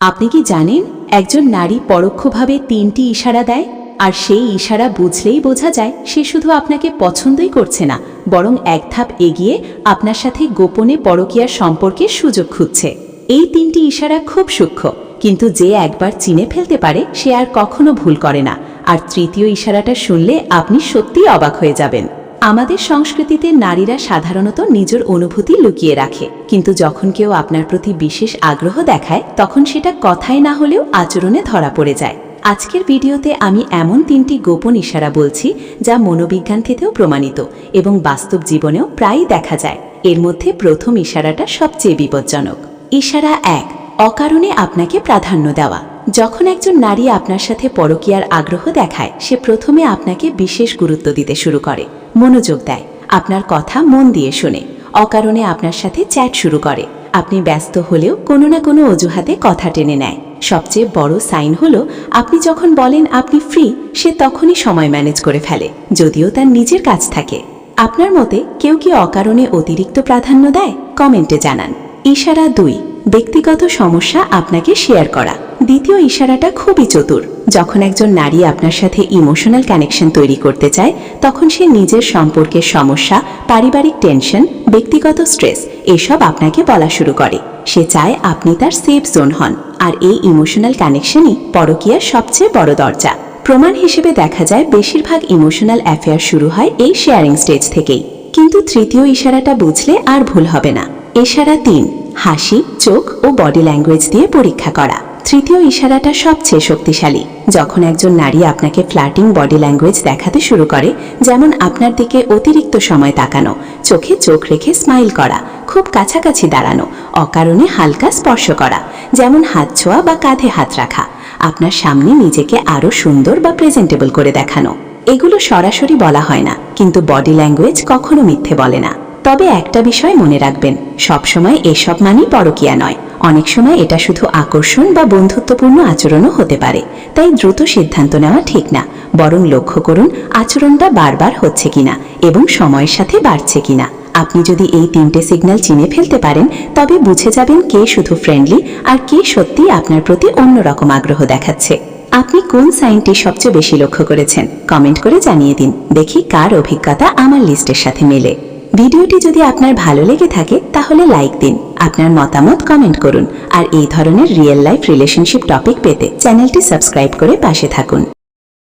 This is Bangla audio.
আপনি কি জানেন একজন নারী পরোক্ষভাবে ৩টি ইশারা দেয়, আর সেই ইশারা বুঝলেই বোঝা যায় সে শুধু আপনাকে পছন্দই করছে না, বরং এক ধাপ এগিয়ে আপনার সাথে গোপনে পরকীয়ার সম্পর্কের সুযোগ খুঁজছে। এই ৩টি ইশারা খুব সূক্ষ্ম, কিন্তু যে একবার চিনে ফেলতে পারে সে আর কখনো ভুল করে না। আর তৃতীয় ইশারাটা শুনলে আপনি সত্যিই অবাক হয়ে যাবেন। আমাদের সংস্কৃতিতে নারীরা সাধারণত নিজের অনুভূতি লুকিয়ে রাখে, কিন্তু যখন কেউ আপনার প্রতি বিশেষ আগ্রহ দেখায় তখন সেটা কথায় না হলেও আচরণে ধরা পড়ে যায়। আজকের ভিডিওতে আমি এমন ৩টি গোপন ইশারা বলছি যা মনোবিজ্ঞান থেকেও প্রমাণিত এবং বাস্তব জীবনেও প্রায়ই দেখা যায়। এর মধ্যে প্রথম ইশারাটা সবচেয়ে বিপজ্জনক। ইশারা ১, অকারণে আপনাকে প্রাধান্য দেওয়া। যখন একজন নারী আপনার সাথে পরকীয়ার আগ্রহ দেখায়, সে প্রথমে আপনাকে বিশেষ গুরুত্ব দিতে শুরু করে, মনোযোগ দেয়, আপনার কথা মন দিয়ে শোনে, অকারণে আপনার সাথে চ্যাট শুরু করে। আপনি ব্যস্ত হলেও কোনো না কোনো অজুহাতে কথা টেনে নেয়। সবচেয়ে বড় সাইন হলো আপনি যখন বলেন আপনি ফ্রি, সে তখনই সময় ম্যানেজ করে ফেলে, যদিও তার নিজের কাজ থাকে। আপনার মতে কেউ কি অকারণে অতিরিক্ত প্রাধান্য দেয়? কমেন্টে জানান। ইশারা ২, ব্যক্তিগত সমস্যা আপনাকে শেয়ার করা। দ্বিতীয় ইশারাটা খুবই চতুর। যখন একজন নারী আপনার সাথে ইমোশনাল কানেকশন তৈরি করতে চায়, তখন সে নিজের সম্পর্কের সমস্যা, পারিবারিক টেনশন, ব্যক্তিগত স্ট্রেস এসব আপনাকে বলা শুরু করে। সে চায় আপনি তার সেফ জোন হন, আর এই ইমোশনাল কানেকশনই পরকীয়ার সবচেয়ে বড় দরজা। প্রমাণ হিসেবে দেখা যায় বেশিরভাগ ইমোশনাল অ্যাফেয়ার শুরু হয় এই শেয়ারিং স্টেজ থেকেই। কিন্তু তৃতীয় ইশারাটা বুঝলে আর ভুল হবে না। ইশারা ৩, হাসি, চোখ ও বডি ল্যাঙ্গুয়েজ দিয়ে পরীক্ষা করা। তৃতীয় ইশারাটা সবচেয়ে শক্তিশালী। যখন একজন নারী আপনাকে ফ্ল্যাটিং বডি ল্যাঙ্গুয়েজ দেখাতে শুরু করে, যেমন আপনার দিকে অতিরিক্ত সময় তাকানো, চোখে চোখ রেখে স্মাইল করা, খুব কাছাকাছি দাঁড়ানো, অকারণে হালকা স্পর্শ করা, যেমন হাত ছোঁয়া বা কাঁধে হাত রাখা, আপনার সামনে নিজেকে আরও সুন্দর বা প্রেজেন্টেবল করে দেখানো, এগুলো সরাসরি বলা হয় না, কিন্তু বডি ল্যাঙ্গুয়েজ কখনো মিথ্যে বলে না। তবে একটা বিষয় মনে রাখবেন, সবসময় এসব মানেই পরকীয়া নয়। অনেক সময় এটা শুধু আকর্ষণ বা বন্ধুত্বপূর্ণ আচরণও হতে পারে। তাই দ্রুত সিদ্ধান্ত নেওয়া ঠিক না, বরং লক্ষ্য করুন আচরণটা বারবার হচ্ছে কিনা এবং সময়ের সাথে বাড়ছে কিনা। আপনি যদি এই 3টে সিগন্যাল চিনে ফেলতে পারেন, তবে বুঝে যাবেন কে শুধু ফ্রেন্ডলি আর কে সত্যি আপনার প্রতি অন্যরকম আগ্রহ দেখাচ্ছে। আপনি কোন সাইনটি সবচেয়ে বেশি লক্ষ্য করেছেন? কমেন্ট করে জানিয়ে দিন, দেখি কার অভিজ্ঞতা আমার লিস্টের সাথে মেলে। ভিডিওটি যদি আপনার ভালো লেগে থাকে তাহলে লাইক দিন, আপনার মতামত কমেন্ট করুন, আর এই ধরনের রিয়েল লাইফ রিলেশনশিপ টপিক পেতে চ্যানেলটি সাবস্ক্রাইব করে পাশে থাকুন।